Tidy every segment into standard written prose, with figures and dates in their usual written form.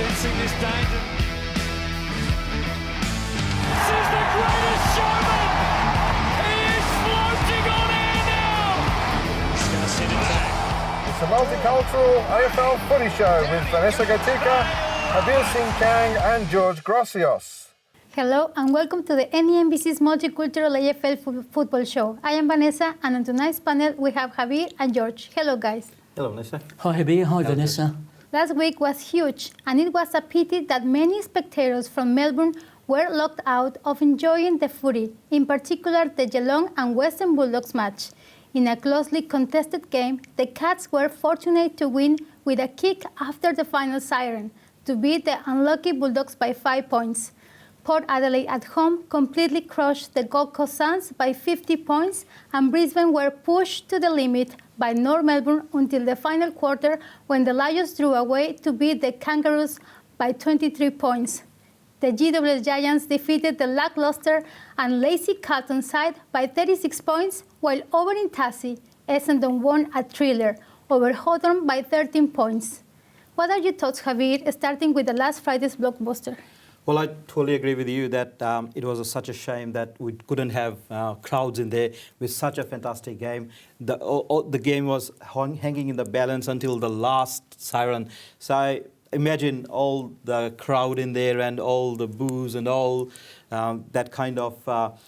sensing this danger. This is the greatest showman! He is floating on air now! He's going to send it back. It's a multicultural AFL footy show with Vanessa Harbir and George Gracios. Hello and welcome to the NEMBC's Multicultural AFL football show. I am Vanessa and on tonight's panel we have Harbir and George. Hello guys. Hello Vanessa. Hi Harbir, hi Vanessa. Last week was huge and it was a pity that many spectators from Melbourne were locked out of enjoying the footy, in particular the Geelong and Western Bulldogs match. In a closely contested game, the Cats were fortunate to win with a kick after the final siren to beat the unlucky Bulldogs by 5 points. Port Adelaide at home completely crushed the Gold Coast Suns by 50 points and Brisbane were pushed to the limit by North Melbourne until the final quarter when the Lions drew away to beat the Kangaroos by 23 points. The GWS Giants defeated the lackluster and lazy Carlton side by 36 points, while over in Tassie, Essendon won a thriller over Hawthorn by 13 points. What are your thoughts, Harbir, starting with the last Friday's blockbuster? Well, I totally agree with you that it was such a shame that we couldn't have crowds in there with such a fantastic game. The game was hanging in the balance until the last siren. So I imagine all the crowd in there and all the boos and all that kind of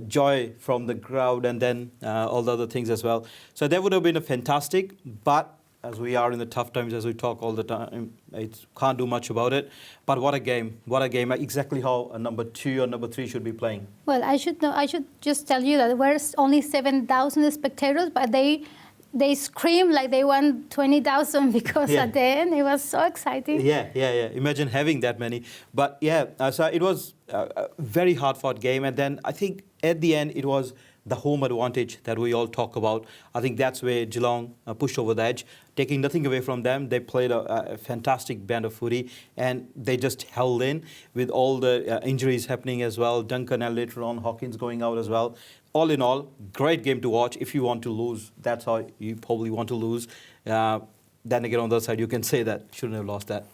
joy from the crowd and then all the other things as well. So that would have been a fantastic, but as we are in the tough times, as we talk all the time, it can't do much about it. But what a game, exactly how a number 2 or number 3 should be playing. Well, I should just tell you that there were only 7,000 spectators, but they screamed like they won 20,000 because at the end it was so exciting. Yeah. Imagine having that many. But so it was a very hard-fought game. And then I think at the end it was the home advantage that we all talk about. I think that's where Geelong pushed over the edge. Taking nothing away from them, they played a fantastic band of footy and they just held in with all the injuries happening as well. Duncan and later on Hawkins going out as well. All in all, great game to watch. If you want to lose, that's how you probably want to lose. Then again, on the other side, you can say that shouldn't have lost that.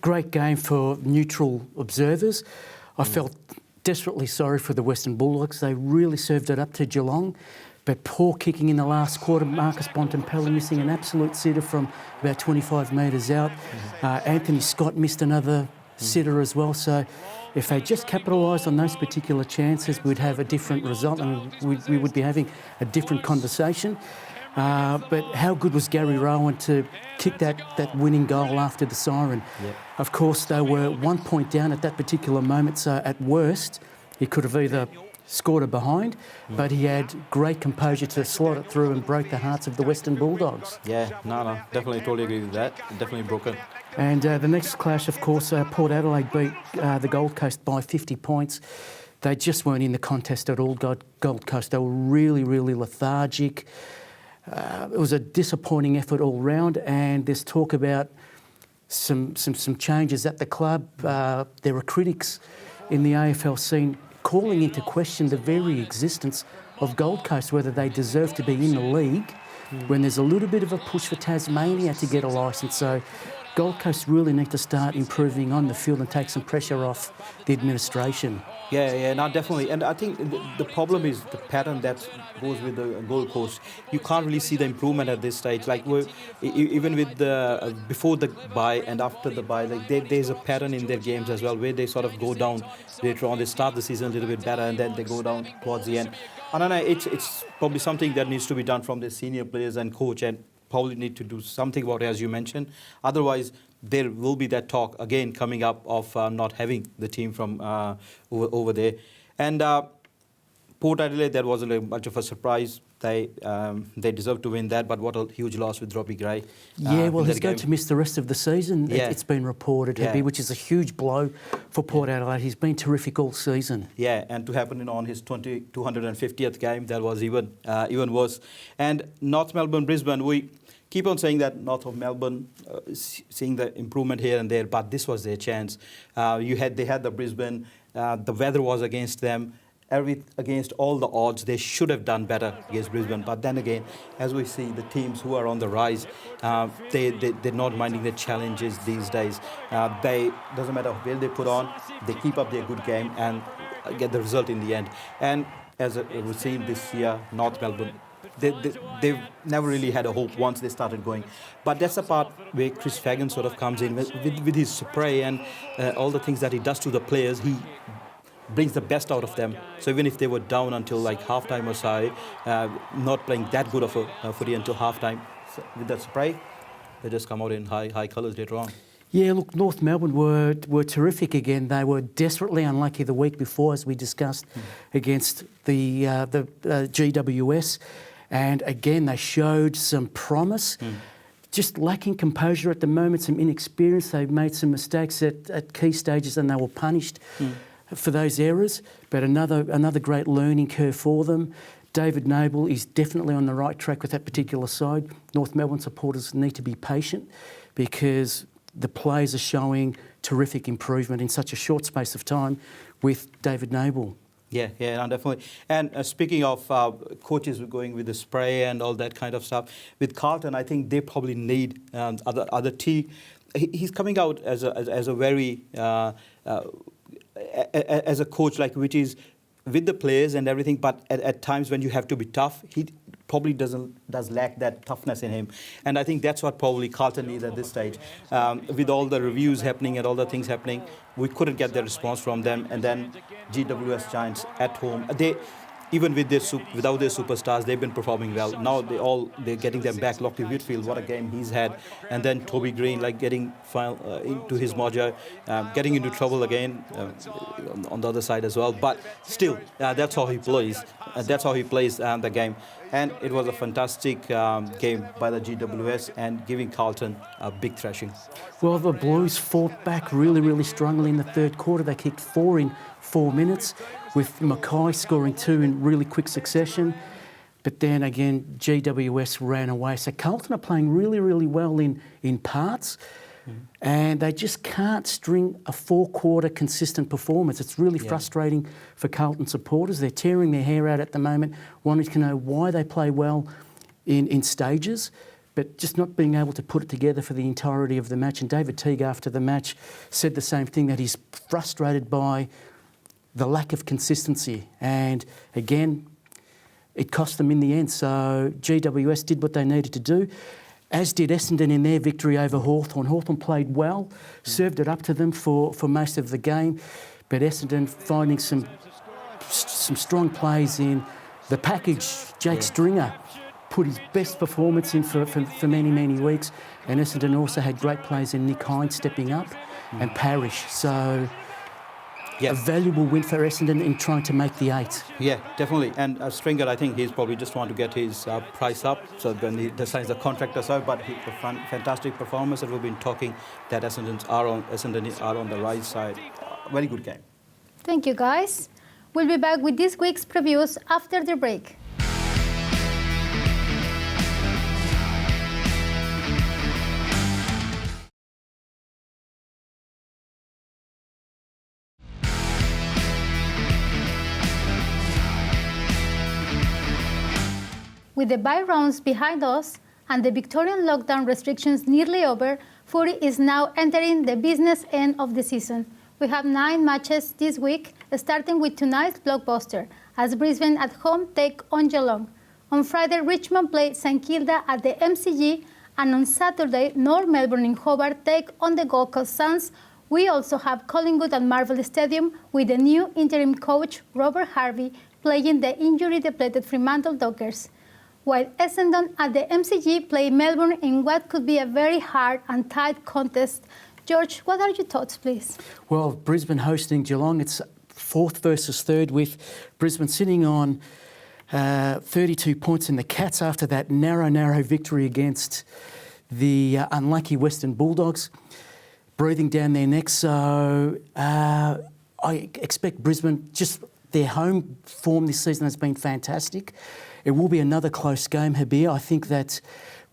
Great game for neutral observers. I felt desperately sorry for the Western Bulldogs. They really served it up to Geelong. But poor kicking in the last quarter. Marcus Bontempelli missing an absolute sitter from about 25 metres out. Anthony Scott missed another sitter as well. So if they just capitalised on those particular chances, we'd have a different result and we would be having a different conversation. But how good was Gary Rowan to kick that winning goal after the siren? Yep. Of course, they were 1 point down at that particular moment, so at worst, he could have either scored a behind, but he had great composure to slot it through and break the hearts of the Western Bulldogs. Yeah, no, definitely totally agree with that. Definitely broken. And the next clash, of course, Port Adelaide beat the Gold Coast by 50 points. They just weren't in the contest at all, Gold Coast. They were really, really lethargic. It was a disappointing effort all round, and there's talk about some changes at the club. There are critics in the AFL scene calling into question the very existence of Gold Coast, whether they deserve to be in the league when there's a little bit of a push for Tasmania to get a licence. So Gold Coast really need to start improving on the field and take some pressure off the administration. Yeah, no, definitely. And I think the problem is the pattern that goes with the Gold Coast. You can't really see the improvement at this stage. Like even with the before the bye and after the bye, like there's a pattern in their games as well, where they sort of go down later on. They start the season a little bit better and then they go down towards the end. I don't know. It's probably something that needs to be done from the senior players and coach, and probably need to do something about it, as you mentioned. Otherwise, there will be that talk again coming up of not having the team from over there. And Port Adelaide, that wasn't much of a surprise. They deserve to win that, but what a huge loss with Robbie Gray. Yeah, well, he's going to miss the rest of the season. Yeah. It's been reported, which is a huge blow for Port Adelaide. He's been terrific all season. Yeah, and to happen on his 250th game, that was even worse. And North Melbourne, Brisbane, we keep on saying that North of Melbourne, seeing the improvement here and there, but this was their chance. They had the Brisbane, the weather was against them. against all the odds, they should have done better against Brisbane. But then again, as we see, the teams who are on the rise, they're not minding the challenges these days. Doesn't matter where they put on, they keep up their good game and get the result in the end. And as we've seen this year, North Melbourne, they've never really had a hope once they started going. But that's the part where Chris Fagan sort of comes in with his spray and all the things that he does to the players. He brings the best out of them. So even if they were down until like halftime or so, not playing that good of a footy until halftime, so with that spray, they just come out in high colours later on. Yeah, look, North Melbourne were terrific again. They were desperately unlucky the week before, as we discussed, against the GWS. And again, they showed some promise. Just lacking composure at the moment, some inexperience. They've made some mistakes at key stages and they were punished for those errors. But another great learning curve for them. David Noble is definitely on the right track with that particular side. North Melbourne supporters need to be patient because the players are showing terrific improvement in such a short space of time with David Noble. Yeah, no, definitely. And speaking of coaches going with the spray and all that kind of stuff, with Carlton, I think they probably need other tea. He's coming out as a very as a coach, like, which is with the players and everything, but at times when you have to be tough, he probably does lack that toughness in him. And I think that's what probably Carlton needs at this stage. With all the reviews happening and all the things happening, we couldn't get the response from them. And then GWS Giants at home, even with without their superstars, they've been performing well. Now they're getting them back. Lockie Whitfield, what a game he's had. And then Toby Green, like, getting into his mojo, getting into trouble again on the other side as well. But still, that's how he plays. That's how he plays the game. And it was a fantastic game by the GWS and giving Carlton a big thrashing. Well, the Blues fought back really, really strongly in the third quarter. They kicked 4 in 4 minutes, with Mackay scoring 2 in really quick succession. But then again, GWS ran away. So Carlton are playing really, really well in parts. And they just can't string a 4-quarter consistent performance. It's really frustrating for Carlton supporters. They're tearing their hair out at the moment, wanting to know why they play well in stages, but just not being able to put it together for the entirety of the match. And David Teague, after the match, said the same thing, that he's frustrated by the lack of consistency. And again, it cost them in the end. So GWS did what they needed to do, as did Essendon in their victory over Hawthorn. Hawthorn played well, served it up to them for most of the game, but Essendon finding some strong plays in the package. Jake Stringer put his best performance in for many, many weeks, and Essendon also had great plays in Nick Hines stepping up and Parrish. So a valuable win for Essendon in trying to make the 8. Yeah, definitely. And Stringer, I think he's probably just trying to get his price up, so then he signs the contract or so. But a fantastic performance, and we've been talking that Essendon are on the right side. Very good game. Thank you, guys. We'll be back with this week's previews after the break. With the bye rounds behind us and the Victorian lockdown restrictions nearly over, Footy is now entering the business end of the season. We have 9 matches this week, starting with tonight's blockbuster, as Brisbane at home take on Geelong. On Friday, Richmond play St Kilda at the MCG, and on Saturday, North Melbourne in Hobart take on the Gold Coast Suns. We also have Collingwood at Marvel Stadium with the new interim coach, Robert Harvey, playing the injury-depleted Fremantle Dockers, while Essendon at the MCG play Melbourne in what could be a very hard and tight contest. George, what are your thoughts, please? Well, Brisbane hosting Geelong, it's 4th versus 3rd, with Brisbane sitting on 32 points in the Cats after that narrow victory against the unlucky Western Bulldogs, breathing down their necks. So I expect Brisbane, just their home form this season has been fantastic. It will be another close game, Harbir. I think that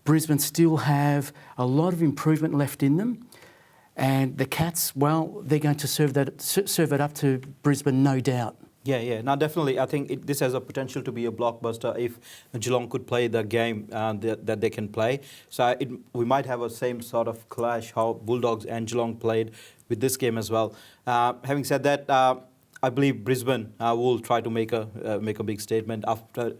Brisbane still have a lot of improvement left in them. And the Cats, well, they're going to serve it up to Brisbane, no doubt. Yeah. Now, definitely, I think this has a potential to be a blockbuster if Geelong could play the game that they can play. So we might have a same sort of clash how Bulldogs and Geelong played with this game as well. Having said that, I believe Brisbane will try to make a big statement after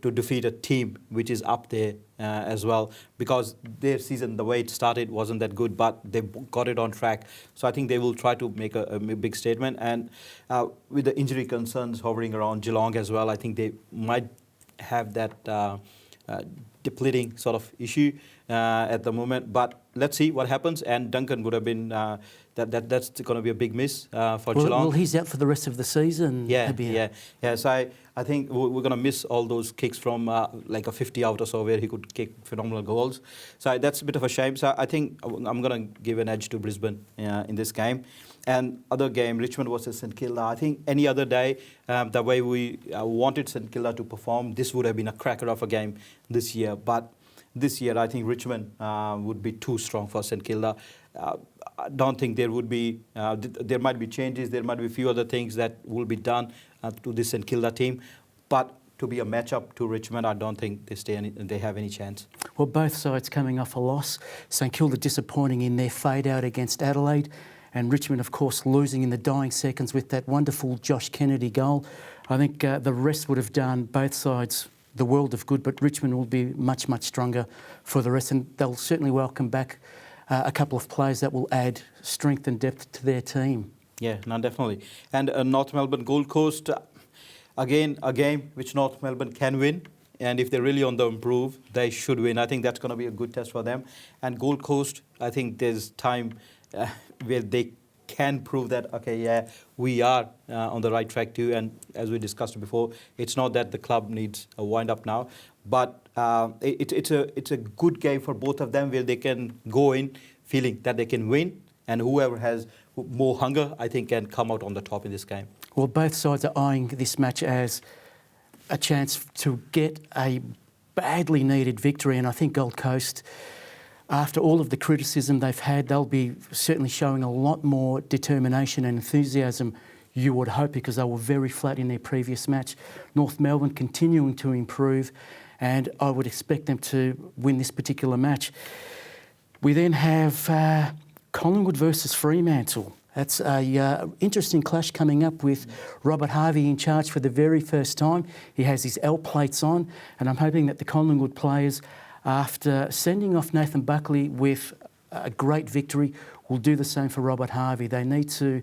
to defeat a team which is up there as well, because their season, the way it started, wasn't that good, but they got it on track. So I think they will try to make a big statement. And with the injury concerns hovering around Geelong as well, I think they might have that depleting sort of issue at the moment. But let's see what happens. And Duncan would have been that's going to be a big miss for Geelong. Well, he's out for the rest of the season. Yeah. So I think we're going to miss all those kicks from like a 50 out or so where he could kick phenomenal goals. So that's a bit of a shame. So I think I'm going to give an edge to Brisbane in this game. And other game, Richmond versus St Kilda. I think any other day, the way we wanted St Kilda to perform, this would have been a cracker of a game this year. But this year, I think Richmond would be too strong for St Kilda. I don't think there would be, there might be changes, there might be a few other things that will be done to this St Kilda team. But to be a matchup to Richmond, I don't think they have any chance. Well, both sides coming off a loss. St Kilda disappointing in their fade out against Adelaide, and Richmond, of course, losing in the dying seconds with that wonderful Josh Kennedy goal. I think the rest would have done both sides the world of good, but Richmond will be much, much stronger for the rest, and they'll certainly welcome back a couple of players that will add strength and depth to their team. Yeah, no, definitely. And North Melbourne Gold Coast, again, a game which North Melbourne can win. And if they're really on the improve, they should win. I think that's going to be a good test for them. And Gold Coast, I think there's time where they can prove that, okay, yeah, we are on the right track too. And as we discussed before, it's not that the club needs a wind-up now, but it's a good game for both of them where they can go in feeling that they can win, and whoever has more hunger, I think, can come out on the top in this game. Well, both sides are eyeing this match as a chance to get a badly needed victory, and I think Gold Coast, after all of the criticism they've had, they'll be certainly showing a lot more determination and enthusiasm, you would hope, because they were very flat in their previous match. North Melbourne continuing to improve, and I would expect them to win this particular match. We then have Collingwood versus Fremantle. That's an interesting clash coming up with Robert Harvey in charge for the very first time. He has his L plates on, and I'm hoping that the Collingwood players, after sending off Nathan Buckley with a great victory, will do the same for Robert Harvey. They need to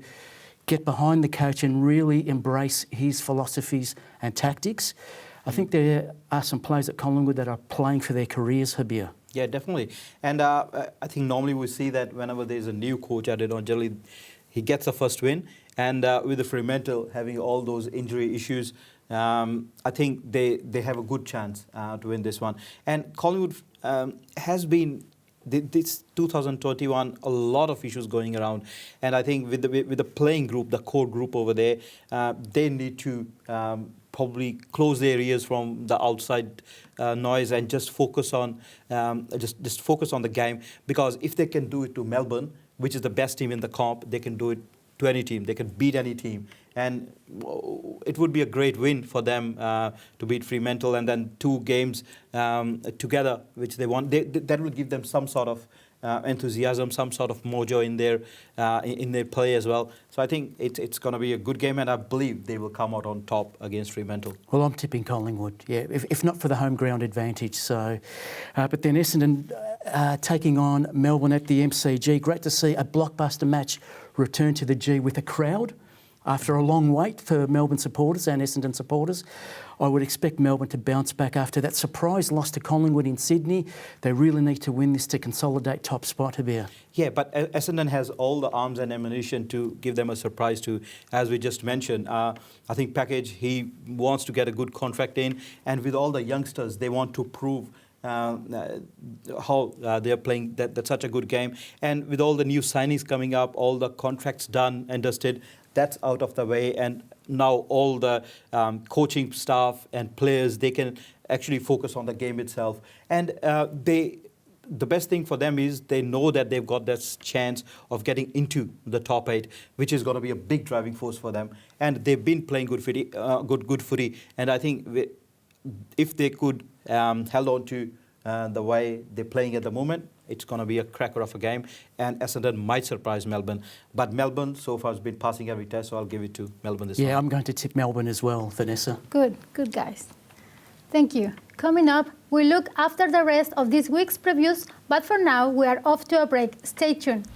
get behind the coach and really embrace his philosophies and tactics. I think there are some players at Collingwood that are playing for their careers, Harbir. Yeah, definitely. And I think normally we see that whenever there's a new coach added on, generally he gets the first win. And with the Fremantle having all those injury issues, I think they have a good chance to win this one. And Collingwood has been, this 2021, a lot of issues going around. And I think with the playing group, the core group over there, they need to probably close their ears from the outside noise and just focus on just focus on the game. Because if they can do it to Melbourne, which is the best team in the comp, they can do it to any team. They can beat any team. And it would be a great win for them to beat Fremantle, and then 2 games together, which they want. That will give them some sort of enthusiasm, some sort of mojo in their play as well. So I think it's going to be a good game, and I believe they will come out on top against Fremantle. Well, I'm tipping Collingwood, yeah, if not for the home ground advantage. So, but then Essendon taking on Melbourne at the MCG. Great to see a blockbuster match return to the G with a crowd after a long wait for Melbourne supporters and Essendon supporters. I would expect Melbourne to bounce back after that surprise loss to Collingwood in Sydney. They really need to win this to consolidate top spot, Harbir. Yeah, but Essendon has all the arms and ammunition to give them a surprise too. As we just mentioned, I think Package, he wants to get a good contract in, and with all the youngsters, they want to prove how they're playing that's such a good game. And with all the new signings coming up, all the contracts done and dusted, that's out of the way. And now all the coaching staff and players, they can actually focus on the game itself. And the best thing for them is they know that they've got this chance of getting into the top 8, which is going to be a big driving force for them. And they've been playing good footy, good footy. And I think if they could held on to the way they're playing at the moment, it's going to be a cracker of a game. And Essendon might surprise Melbourne. But Melbourne so far has been passing every test, so I'll give it to Melbourne this time. Yeah, I'm going to tip Melbourne as well, Vanessa. Good guys. Thank you. Coming up, we look after the rest of this week's previews, but for now, we are off to a break. Stay tuned.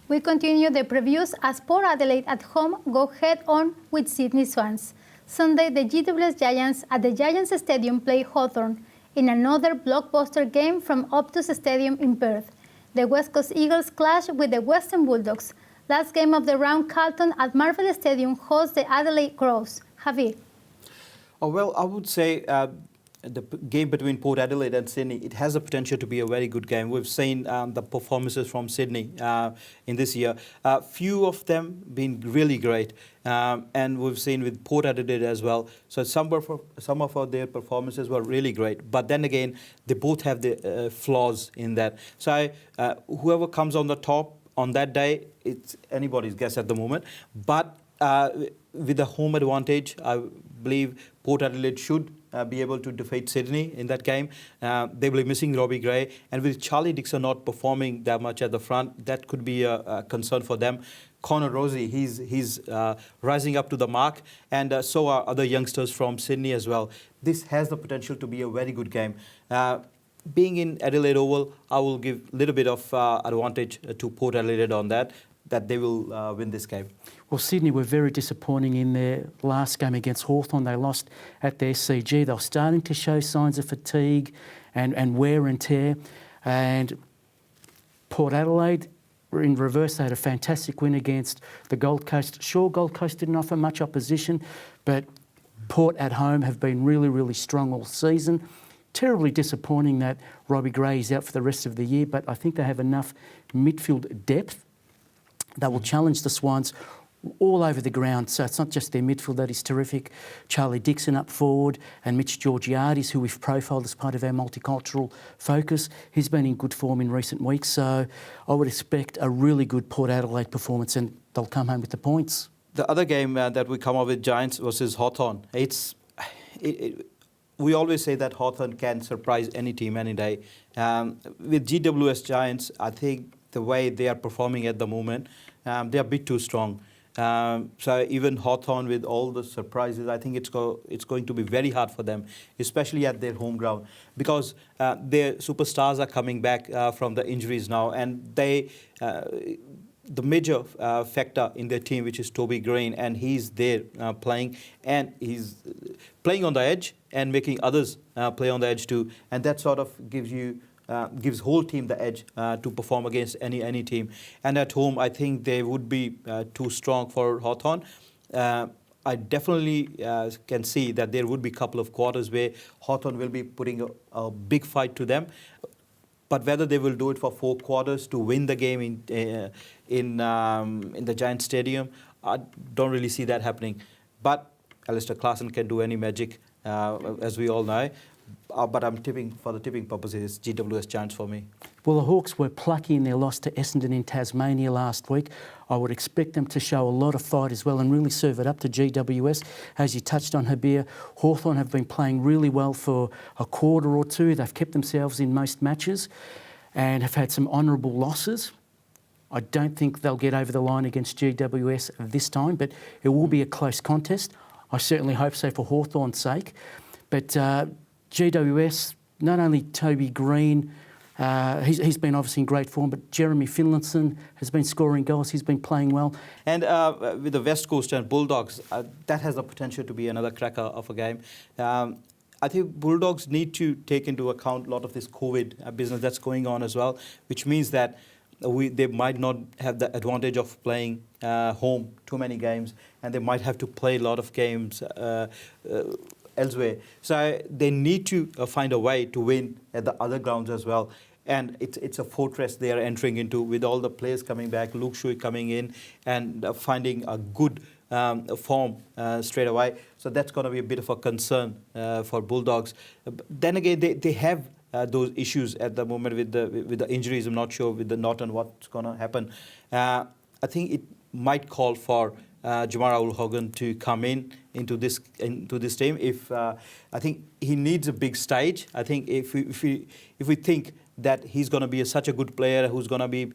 We continue the previews as Port Adelaide at home go head-on with Sydney Swans. Sunday, the GWS Giants at the Giants Stadium play Hawthorn in another blockbuster game from Optus Stadium in Perth. The West Coast Eagles clash with the Western Bulldogs. Last game of the round, Carlton at Marvel Stadium hosts the Adelaide Crows. Javier. Oh, well, I would say the game between Port Adelaide and Sydney, it has the potential to be a very good game. We've seen the performances from Sydney in this year. Few of them been really great. And we've seen with Port Adelaide as well. So some of their performances were really great. But then again, they both have the flaws in that. So whoever comes on the top on that day, it's anybody's guess at the moment. But with the home advantage, I believe Port Adelaide should be able to defeat Sydney in that game. They will be missing Robbie Gray. And with Charlie Dixon not performing that much at the front, that could be a concern for them. Connor Rosie, he's rising up to the mark, and so are other youngsters from Sydney as well. This has the potential to be a very good game. Being in Adelaide Oval, I will give a little bit of advantage to Port Adelaide on that they will win this game. Well, Sydney were very disappointing in their last game against Hawthorn. They lost at the SCG. They were starting to show signs of fatigue and wear and tear. And Port Adelaide, in reverse, they had a fantastic win against the Gold Coast. Sure, Gold Coast didn't offer much opposition, but Port at home have been really, really strong all season. Terribly disappointing that Robbie Gray is out for the rest of the year, but I think they have enough midfield depth that will challenge the Swans all over the ground. So it's not just their midfield that is terrific. Charlie Dixon up forward and Mitch Georgiades, who we've profiled as part of our multicultural focus. He's been in good form in recent weeks. So I would expect a really good Port Adelaide performance, and they'll come home with the points. The other game that we come up with, Giants versus Hawthorn. We always say that Hawthorn can surprise any team any day. With GWS Giants, I think the way they are performing at the moment, they are a bit too strong. So even Hawthorn, with all the surprises, I think it's going to be very hard for them, especially at their home ground, because their superstars are coming back from the injuries now, and the major factor in their team, which is Toby Green, and he's there playing, and he's playing on the edge and making others play on the edge too, and that sort of gives whole team the edge to perform against any team. And at home, I think they would be too strong for Hawthorn. I definitely can see that there would be a couple of quarters where Hawthorn will be putting a big fight to them. But whether they will do it for 4 quarters to win the game in the Giant Stadium, I don't really see that happening. But Alistair Clarkson can do any magic, as we all know. But I'm tipping, for the tipping purposes, GWS Giants for me. Well, the Hawks were plucky in their loss to Essendon in Tasmania last week. I would expect them to show a lot of fight as well and really serve it up to GWS. As you touched on, Harbir, Hawthorn have been playing really well for a quarter or two. They've kept themselves in most matches and have had some honourable losses. I don't think they'll get over the line against GWS this time, but it will be a close contest. I certainly hope so for Hawthorn's sake. But GWS, not only Toby Green, he's been obviously in great form, but Jeremy Finlayson has been scoring goals. He's been playing well. And with the West Coast and Bulldogs, that has the potential to be another cracker of a game. I think Bulldogs need to take into account a lot of this COVID business that's going on as well, which means that they might not have the advantage of playing home too many games, and they might have to play a lot of games elsewhere. So they need to find a way to win at the other grounds as well. And it's a fortress they are entering into with all the players coming back, Luke Shui coming in and finding a good form straight away. So that's going to be a bit of a concern for Bulldogs. But then again, they have those issues at the moment with the injuries. I'm not sure with the Norton what's going to happen. I think it might call for Jamar Hogan to come into this team. If I think he needs a big stage. I think if we think that he's going to be such a good player who's going to be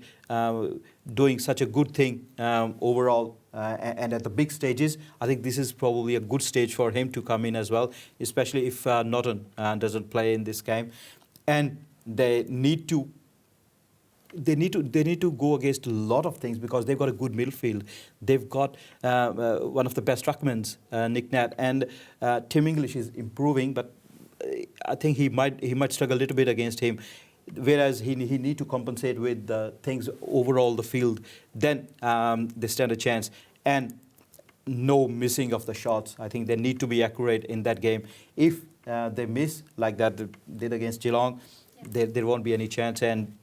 doing such a good thing overall and at the big stages, I think this is probably a good stage for him to come in as well, especially if Norton doesn't play in this game. And they need to go against a lot of things because they've got a good midfield. They've got one of the best ruckmans, Nick Nat, and Tim English is improving, but I think he might struggle a little bit against him. Whereas he need to compensate with things overall the field, then they stand a chance. And no missing of the shots. I think they need to be accurate in that game. If they miss like that they did against Geelong, there won't be any chance, and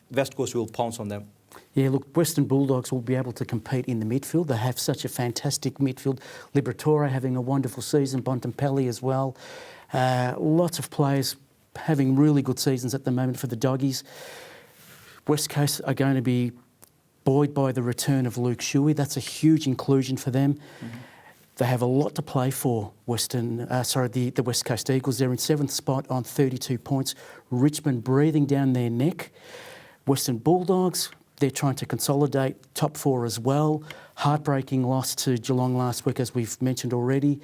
West Coast will pounce on them. Yeah, look, Western Bulldogs will be able to compete in the midfield. They have such a fantastic midfield. Liberatore having a wonderful season, Bontempelli as well. Lots of players having really good seasons at the moment for the Doggies. West Coast are going to be buoyed by the return of Luke Shuey. That's a huge inclusion for them. Mm-hmm. They have a lot to play for, the West Coast Eagles. They're in 7th spot on 32 points. Richmond breathing down their neck. Western Bulldogs, they're trying to consolidate top 4 as well. Heartbreaking loss to Geelong last week, as we've mentioned already.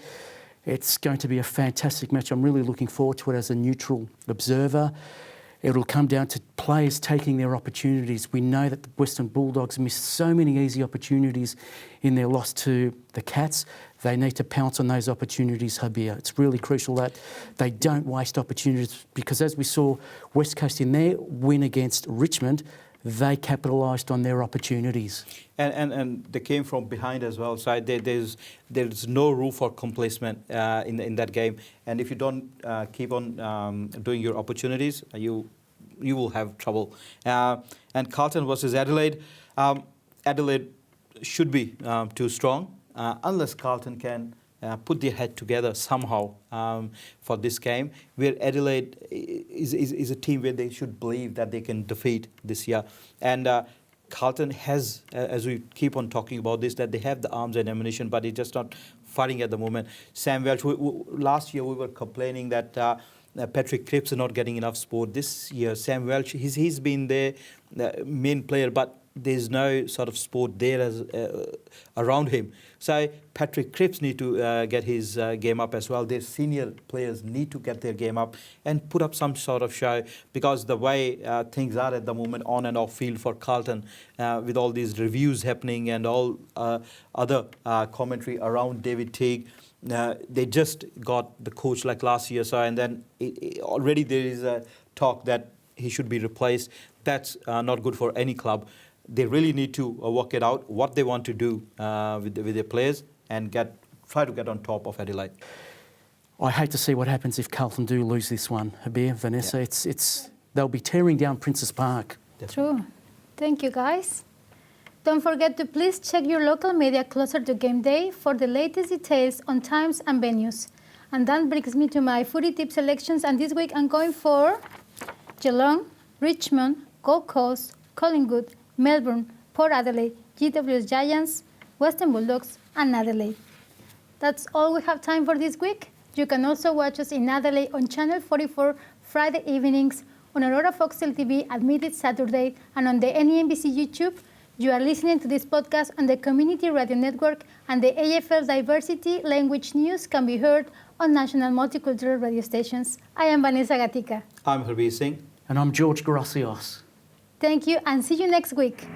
It's going to be a fantastic match. I'm really looking forward to it as a neutral observer. It'll come down to players taking their opportunities. We know that the Western Bulldogs missed so many easy opportunities in their loss to the Cats. They need to pounce on those opportunities, Harbir. It's really crucial that they don't waste opportunities because, as we saw, West Coast in their win against Richmond, they capitalised on their opportunities. And they came from behind as well. So there's no room for complacement in that game. And if you don't keep on doing your opportunities, you will have trouble. And Carlton versus Adelaide. Adelaide should be too strong unless Carlton can put their head together somehow for this game, where Adelaide is a team where they should believe that they can defeat this year. And Carlton has, as we keep on talking about this, that they have the arms and ammunition, but it's just not fighting at the moment. Sam Welch, last year we were complaining that Patrick Cripps is not getting enough sport. This year, Sam Welch, he's been the main player, but there's no sort of sport there around him. So Patrick Cripps need to get his game up as well. Their senior players need to get their game up and put up some sort of show, because the way things are at the moment on and off field for Carlton, with all these reviews happening and all other commentary around David Teague, they just got the coach like last year. So, and then already there is a talk that he should be replaced. That's not good for any club. They really need to work it out, what they want to do with their players, and try to get on top of Adelaide. I hate to see what happens if Carlton do lose this one, Harbir, Vanessa. Yeah. They'll be tearing down Princes Park. True. Thank you, guys. Don't forget to please check your local media closer to game day for the latest details on times and venues. And that brings me to my footy tip selections, and this week I'm going for Geelong, Richmond, Gold Coast, Collingwood, Melbourne, Port Adelaide, GWS Giants, Western Bulldogs, and Adelaide. That's all we have time for this week. You can also watch us in Adelaide on Channel 44 Friday evenings, on Aurora Foxtel TV at midnight Saturday, and on the NEMBC YouTube. You are listening to this podcast on the Community Radio Network, and the AFL Diversity Language News can be heard on national multicultural radio stations. I am Vanessa Gatica. I'm Harbir Singh. And I'm George Gracios. Thank you, and see you next week.